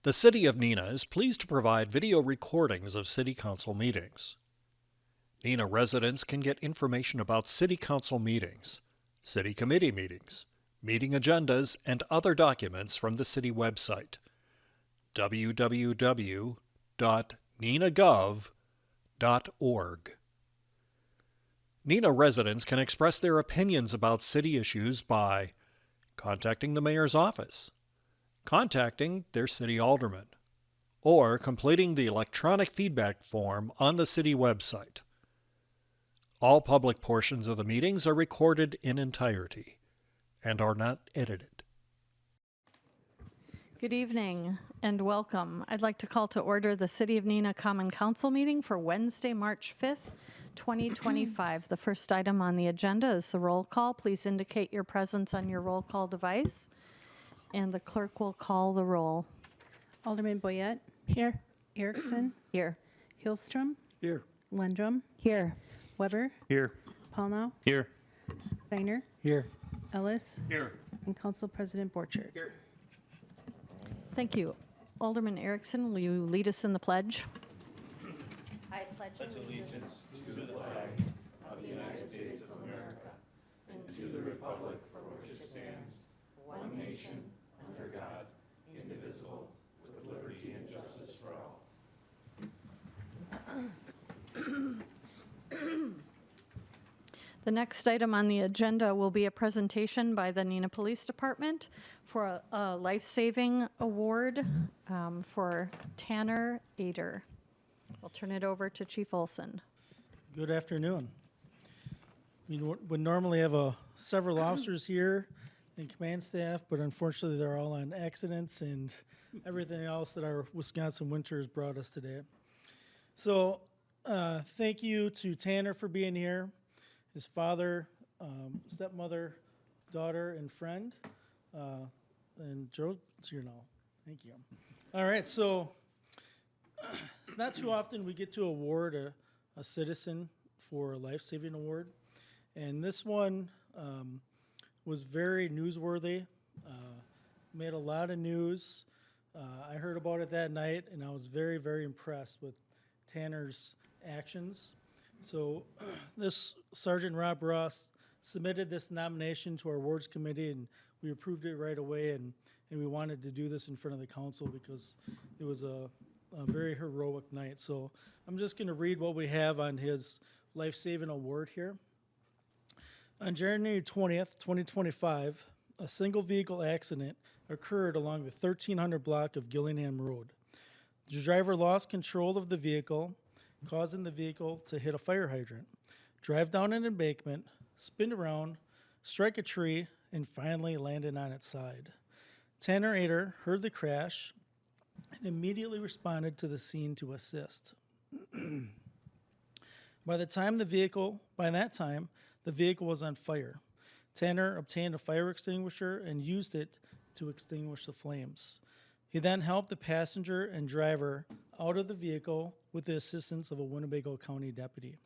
The City of Neenah is pleased to provide video recordings of City Council meetings. Neenah residents can get information about City Council meetings, City Committee meetings, meeting agendas, and other documents from the City website, www.neenahgov.org. Neenah residents can express their opinions about city issues by contacting the mayor's office, contacting their city alderman, or completing the electronic feedback form on the city website. All public portions of the meetings are recorded in entirety and are not edited. Good evening and welcome. I'd like to call to order the City of Neenah Common Council meeting for Wednesday, March 5th, 2025. The first item on the agenda is the roll call. Please indicate your presence on your roll call device, and the clerk will call the roll. Alderman Boyette. Here. Erickson. Here. Hillstrom. Here. Lundrum. Here. Weber. Here. Paulnow. Here. Steiner. Here. Ellis. Here. And Council President Borchert. Here. Thank you. Alderman Erickson, will you lead us in the pledge? I pledge allegiance to the flag of the United States of America and to the republic for which it stands, one nation, under God, indivisible, with liberty and justice for all. The next item on the agenda will be a presentation by the Neenah Police Department for a life-saving award for Tanner Ader. I'll turn it over to Chief Olson. Good afternoon. We would normally have several officers here and command staff, but unfortunately they're all on accidents and everything else that our Wisconsin winter has brought us today. So thank you to Tanner for being here, his father, stepmother, daughter, and friend. And Joe, it's here now. Thank you. All right, so it's not too often we get to award a citizen for a life-saving award. And this one was very newsworthy, made a lot of news. I heard about it that night, and I was very, very impressed with Tanner's actions. So this Sergeant Rob Ross submitted this nomination to our awards committee, and we approved it right away, and we wanted to do this in front of the council because it was a very heroic night. So I'm just going to read what we have on his life-saving award here. On January 20th, 2025, a single vehicle accident occurred along the 1300 block of Gillingham Road. The driver lost control of the vehicle, causing the vehicle to hit a fire hydrant, drive down an embankment, spin around, strike a tree, and finally landed on its side. Tanner Ader heard the crash and immediately responded to the scene to assist. By that time, the vehicle was on fire. Tanner obtained a fire extinguisher and used it to extinguish the flames. He then helped the passenger and driver out of the vehicle with the assistance of a Winnebago County deputy.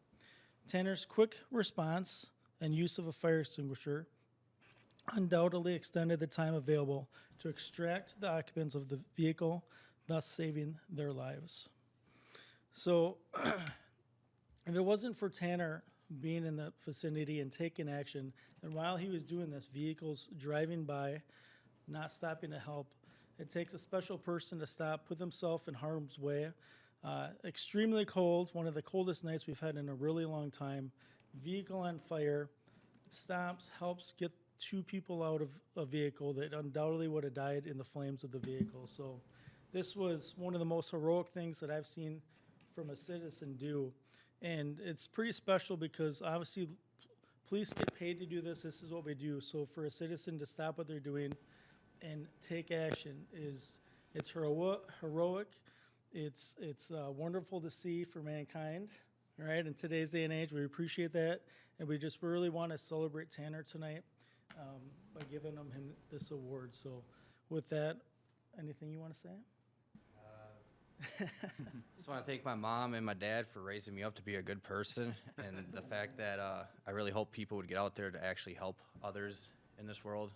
Tanner's quick response and use of a fire extinguisher undoubtedly extended the time available to extract the occupants of the vehicle, thus saving their lives. So, if it wasn't for Tanner being in the vicinity and taking action, and while he was doing this, vehicles driving by, not stopping to help, it takes a special person to stop, put themselves in harm's way. Extremely cold, one of the coldest nights we've had in a really long time. Vehicle on fire, stops, helps get two people out of a vehicle that undoubtedly would have died in the flames of the vehicle. So this was one of the most heroic things that I've seen from a citizen do. And it's pretty special because obviously police get paid to do this. This is what we do. So for a citizen to stop what they're doing and take action it's heroic. It's wonderful to see for mankind. All right, in today's day and age, we appreciate that, and we just really want to celebrate Tanner tonight by giving him this award. So with that, anything you want to say? Just want to thank my mom and my dad for raising me up to be a good person, and the fact that I really hope people would get out there to actually help others in this world.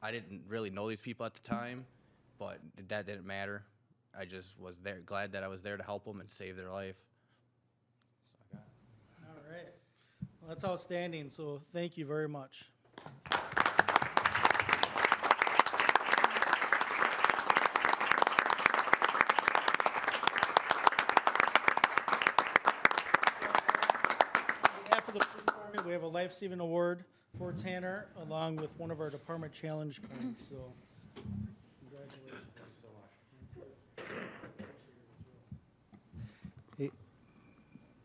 I didn't really know these people at the time, but that didn't matter. I just was there, glad that I was there to help them and save their life. All right. Well, that's outstanding, so thank you very much. On behalf of the police department, we have a life-saving award for Tanner, along with one of our department challenge coins, so congratulations.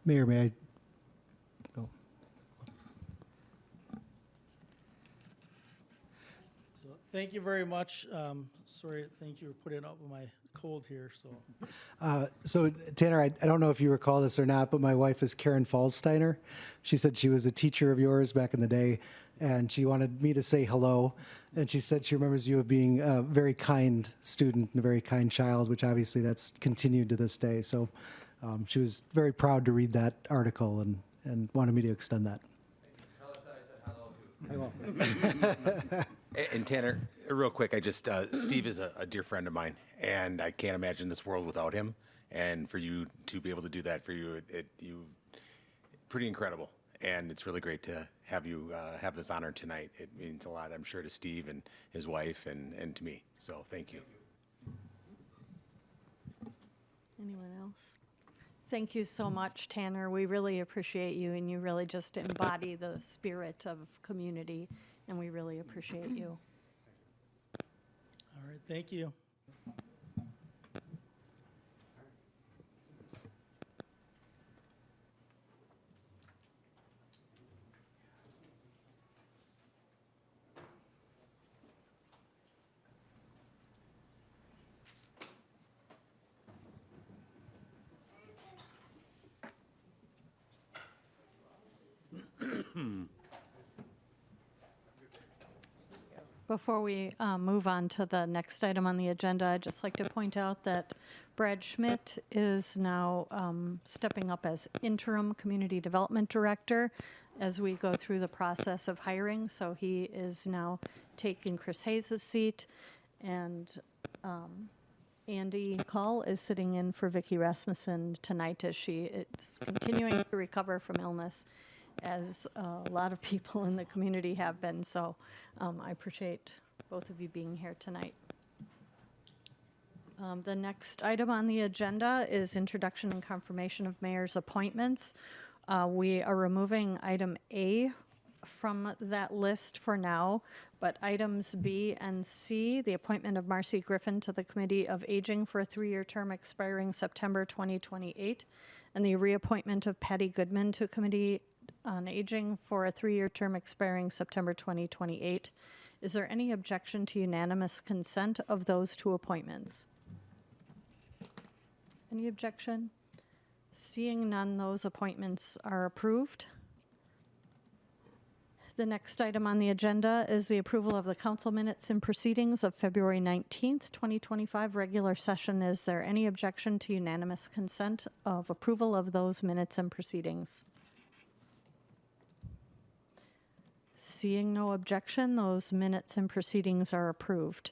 Mayor, may I? Oh. So thank you very much. Sorry, thank you for putting up with my cold here, so. So Tanner, I don't know if you recall this or not, but my wife is Karen Fallsteiner. She said she was a teacher of yours back in the day, and she wanted me to say hello. And she said she remembers you of being a very kind student and a very kind child, which obviously that's continued to this day. So she was very proud to read that article and wanted me to extend that. Tell us that I said hello. I will. And Tanner, real quick, Steve is a dear friend of mine, and I can't imagine this world without him. And for you to be able to do that for you, you pretty incredible. And it's really great to have you have this honor tonight. It means a lot, I'm sure, to Steve and his wife and to me. So thank you. Anyone else? Thank you so much, Tanner. We really appreciate you, and you really just embody the spirit of community, and we really appreciate you. All right, thank you. Before we move on to the next item on the agenda, I'd just like to point out that Brad Schmidt is now stepping up as interim community development director as we go through the process of hiring. So he is now taking Chris Hayes' seat, and Andy Call is sitting in for Vicki Rasmussen tonight as she is continuing to recover from illness, as a lot of people in the community have been. So I appreciate both of you being here tonight. The next item on the agenda is introduction and confirmation of mayor's appointments. We are removing item A from that list for now, but items B and C, the appointment of Marcy Griffin to the Committee of Aging for a 3-year term expiring September 2028, and the reappointment of Patty Goodman to Committee on Aging for a 3-year term expiring September 2028. Is there any objection to unanimous consent of those two appointments? Any objection? Seeing none, those appointments are approved. The next item on the agenda is the approval of the council minutes and proceedings of February 19th, 2025 regular session. Is there any objection to unanimous consent of approval of those minutes and proceedings? Seeing no objection, those minutes and proceedings are approved.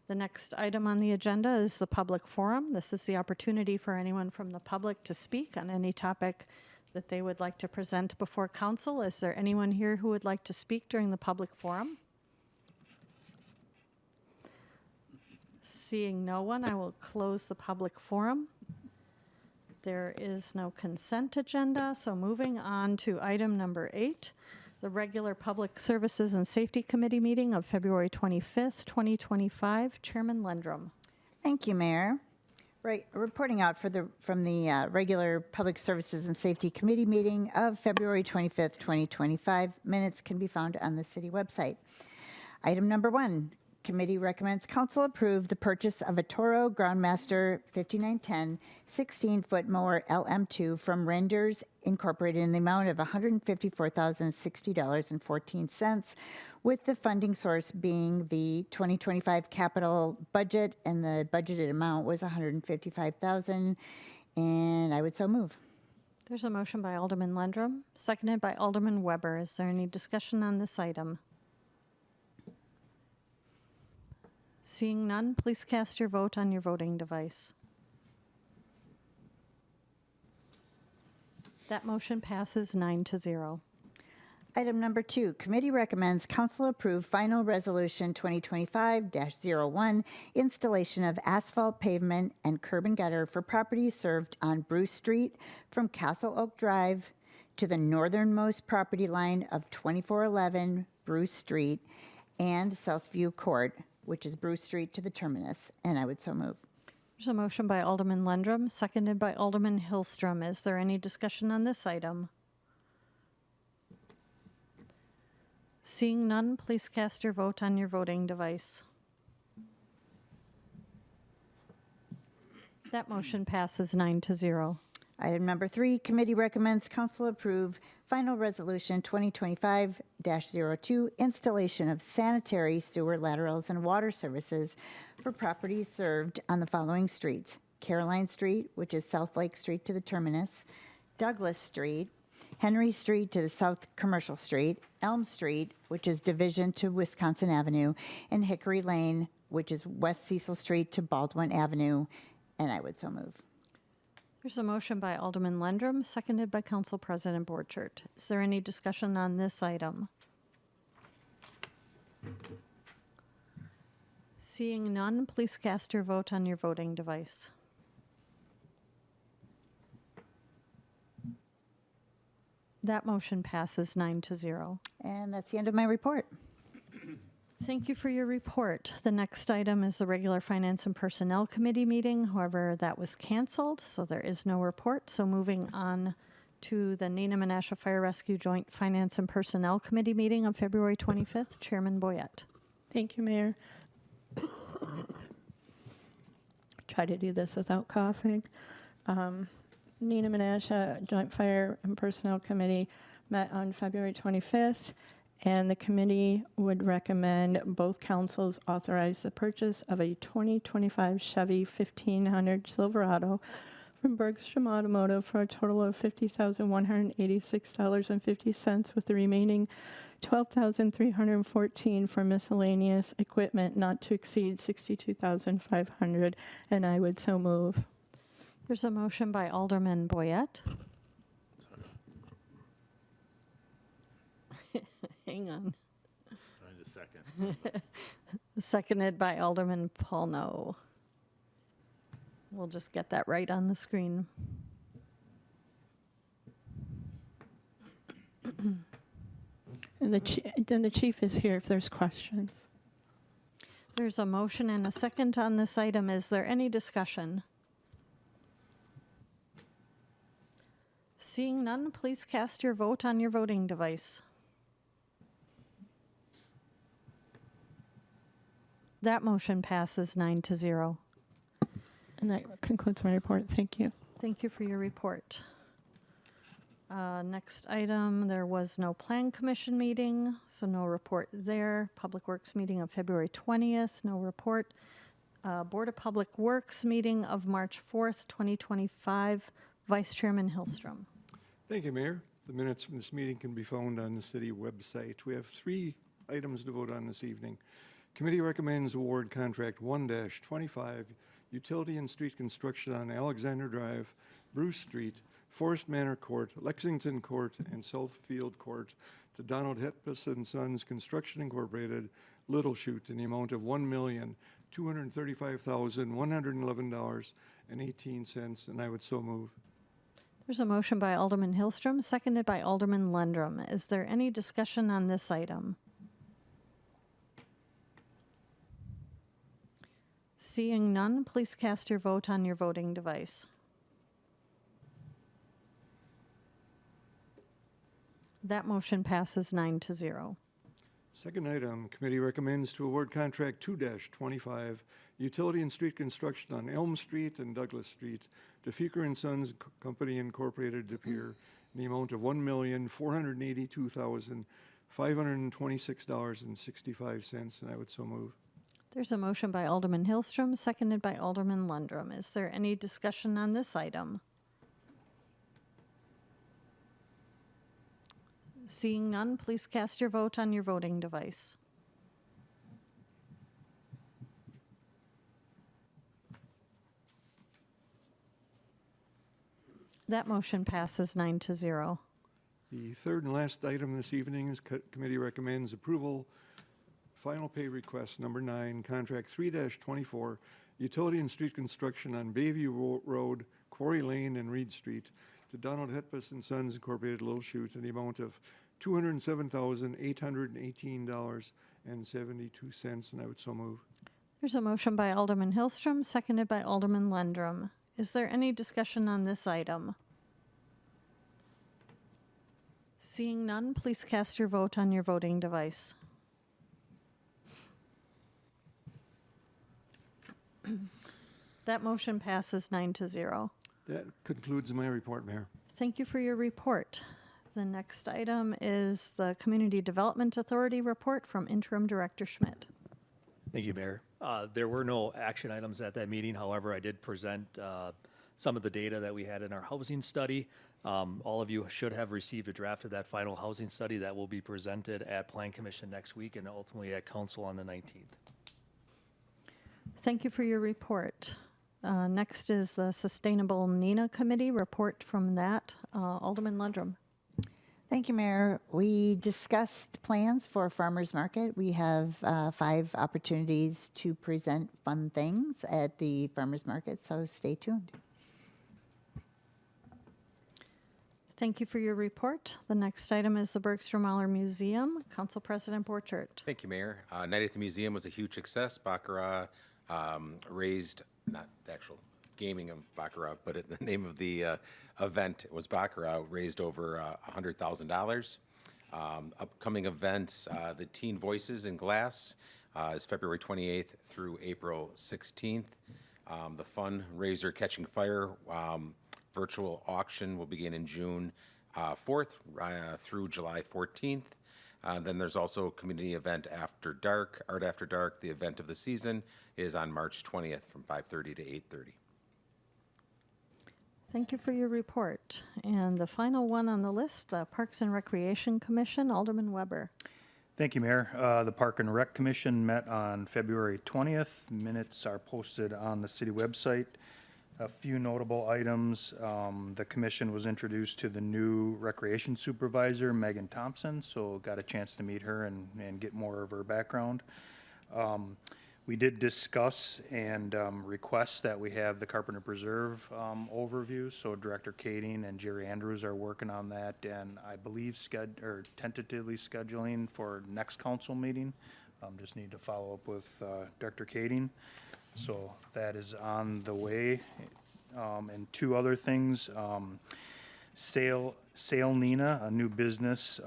The next item on the agenda is the public forum. This is the opportunity for anyone from the public to speak on any topic that they would like to present before council. Is there anyone here who would like to speak during the public forum? Seeing no one, I will close the public forum. There is no consent agenda, so moving on to item number 8, the regular Public Services and Safety Committee meeting of February 25th, 2025. Chairman Lendrum. Thank you, Mayor. Right, reporting out from the regular Public Services and Safety Committee meeting of February 25th, 2025. Minutes can be found on the city website. Item number 1, committee recommends council approve the purchase of a Toro Groundmaster 5910 16-foot mower LM2 from Renders Incorporated in the amount of $154,060.14, with the funding source being the 2025 capital budget, and the budgeted amount was $155,000, and I would so move. There's a motion by Alderman Lendrum, seconded by Alderman Weber. Is there any discussion on this item? Seeing none, please cast your vote on your voting device. That motion passes 9-0. Item number 2, committee recommends council approve final resolution 2025-01, installation of asphalt pavement and curb and gutter for properties served on Bruce Street from Castle Oak Drive to the northernmost property line of 2411 Bruce Street and Southview Court, which is Bruce Street to the terminus, and I would so move. There's a motion by Alderman Lendrum, seconded by Alderman Hillstrom. Is there any discussion on this item? Seeing none, please cast your vote on your voting device. That motion passes 9-0. Item number 3, committee recommends council approve final resolution 2025-02, installation of sanitary sewer laterals and water services for properties served on the following streets: Caroline Street, which is South Lake Street to the terminus, Douglas Street, Henry Street to the South Commercial Street, Elm Street, which is Division to Wisconsin Avenue, and Hickory Lane, which is West Cecil Street to Baldwin Avenue, and I would so move. There's a motion by Alderman Lendrum, seconded by Council President Borchert. Is there any discussion on this item? Seeing none, please cast your vote on your voting device. That motion passes 9-0. And that's the end of my report. Thank you for your report. The next item is the regular Finance and Personnel Committee meeting. However, that was canceled, so there is no report. So moving on to the Neenah Menasha Fire Rescue Joint Finance and Personnel Committee meeting on February 25th. Chairman Boyette. Thank you, Mayor. Try to do this without coughing. Neenah Menasha Joint Fire and Personnel Committee met on February 25th, and the committee would recommend both councils authorize the purchase of a 2025 Chevy 1500 Silverado from Bergstrom Automotive for a total of $50,186.50, with the remaining $12,314 for miscellaneous equipment not to exceed $62,500, and I would so move. There's a motion by Alderman Boyette. Hang on. Trying to second. Seconded by Alderman Paulno. We'll just get that right on the screen. And then the chief is here if there's questions. There's a motion and a second on this item. Is there any discussion? Seeing none, please cast your vote on your voting device. That motion passes 9-0. And that concludes my report. Thank you. Thank you for your report. Next item, there was no Plan Commission meeting, so no report there. Public Works meeting of February 20th, no report. Board of Public Works meeting of March 4th, 2025. Vice Chairman Hillstrom. Thank you, Mayor. The minutes from this meeting can be found on the city website. We have 3 items to vote on this evening. Committee recommends award contract 1-25, utility and street construction on Alexander Drive, Bruce Street, Forest Manor Court, Lexington Court, and Southfield Court to Donald Hetpes and Sons Construction Incorporated, Little Chute, in the amount of $1,235,111.18, and I would so move. There's a motion by Alderman Hillstrom, seconded by Alderman Lendrum. Is there any discussion on this item? Seeing none, please cast your vote on your voting device. That motion passes 9-0. Second item, committee recommends to award contract 2-25, utility and street construction on Elm Street and Douglas Street to Feeker and Sons Company Incorporated, De Pere, in the amount of $1,482,526.65, and I would so move. There's a motion by Alderman Hillstrom, seconded by Alderman Lundrum. Is there any discussion on this item? Seeing none, please cast your vote on your voting device. That motion passes 9-0. The third and last item this evening is committee recommends approval. Final pay request number 9, contract 3-24, utility and street construction on Bayview Road, Quarry Lane, and Reed Street to Donald Hetpus and Sons Incorporated, Little Chute, in the amount of $207,818.72, and I would so move. There's a motion by Alderman Hillstrom, seconded by Alderman Lendrum. Is there any discussion on this item? Seeing none, please cast your vote on your voting device. That motion passes 9-0. That concludes my report, Mayor. Thank you for your report. The next item is the Community Development Authority report from Interim Director Schmidt. Thank you, Mayor. There were no action items at that meeting. However, I did present some of the data that we had in our housing study. All of you should have received a draft of that final housing study that will be presented at Plan Commission next week and ultimately at Council on the 19th. Thank you for your report. Next is the Sustainable Neenah Committee report from that. Alderman Lundrum. Thank you, Mayor. We discussed plans for farmers market. We have 5 opportunities to present fun things at the farmers market, so stay tuned. Thank you for your report. The next item is the Bergstrom-Mahler Museum. Council President Borchert. Thank you, Mayor. Night at the museum was a huge success. Baccarat raised, not the actual gaming of Baccarat, but the name of the event was Baccarat, raised over $100,000. Upcoming events, the Teen Voices in Glass is February 28th through April 16th. The fundraiser Catching Fire virtual auction will begin in June 4th through July 14th. Then there's also a community event After Dark, Art After Dark. The event of the season is on March 20th from 5:30 to 8:30. Thank you for your report. And the final one on the list, the Parks and Recreation Commission, Alderman Weber. Thank you, Mayor. The Park and Rec Commission met on February 20th. Minutes are posted on the city website. A few notable items. The commission was introduced to the new recreation supervisor, Megan Thompson, so got a chance to meet her and get more of her background. We did discuss and request that we have the Carpenter Preserve overview, so Director Kading and Jerry Andrews are working on that, and I believe tentatively scheduling for next council meeting. Just need to follow up with Director Kading. So that is on the way. And 2 other things. Sail Neenah, a new business,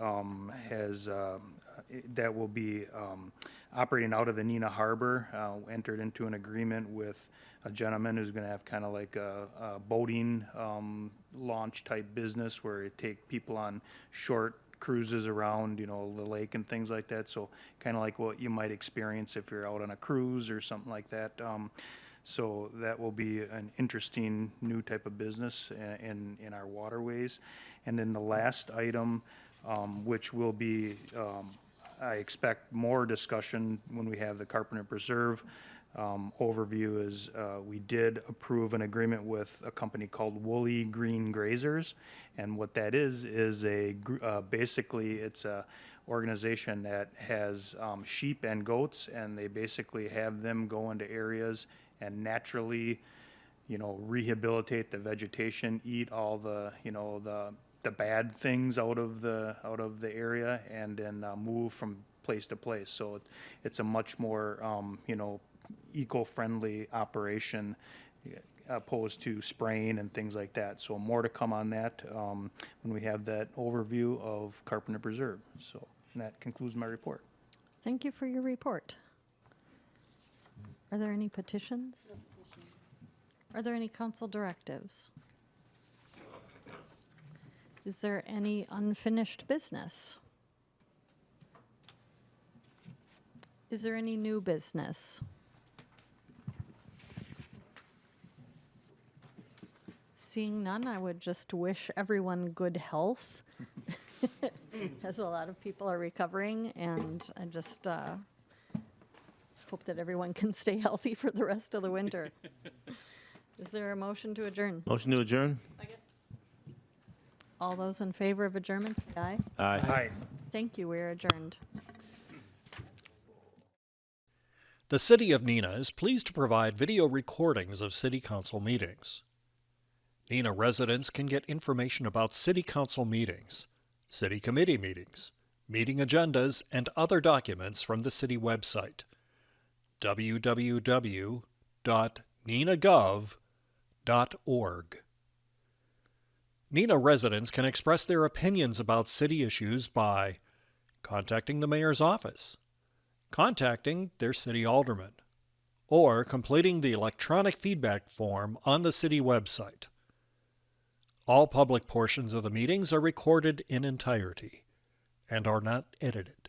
that will be operating out of the Neenah Harbor, entered into an agreement with a gentleman who's going to have kind of like a boating launch type business where it take people on short cruises around, the lake and things like that. So kind of like what you might experience if you're out on a cruise or something like that. So that will be an interesting new type of business in our waterways. And then the last item, which will be, I expect more discussion when we have the Carpenter Preserve overview, is we did approve an agreement with a company called Woolly Green Grazers. And what that is basically it's a organization that has sheep and goats, and they basically have them go into areas and naturally, rehabilitate the vegetation, eat all the, the bad things out of the area, and then move from place to place. So it's a much more, eco-friendly operation opposed to spraying and things like that. So more to come on that when we have that overview of Carpenter Preserve. So that concludes my report. Thank you for your report. Are there any petitions? Are there any council directives? Is there any unfinished business? Is there any new business? Seeing none, I would just wish everyone good health, as a lot of people are recovering, and I just hope that everyone can stay healthy for the rest of the winter. Is there a motion to adjourn? Motion to adjourn? All those in favor of adjournment, say aye. Aye. Thank you, we're adjourned. The City of Neenah is pleased to provide video recordings of City Council meetings. Neenah residents can get information about City Council meetings, City Committee meetings, meeting agendas, and other documents from the City website, www.neenahgov.org. Neenah residents can express their opinions about city issues by contacting the mayor's office, contacting their city alderman, or completing the electronic feedback form on the city website. All public portions of the meetings are recorded in entirety and are not edited.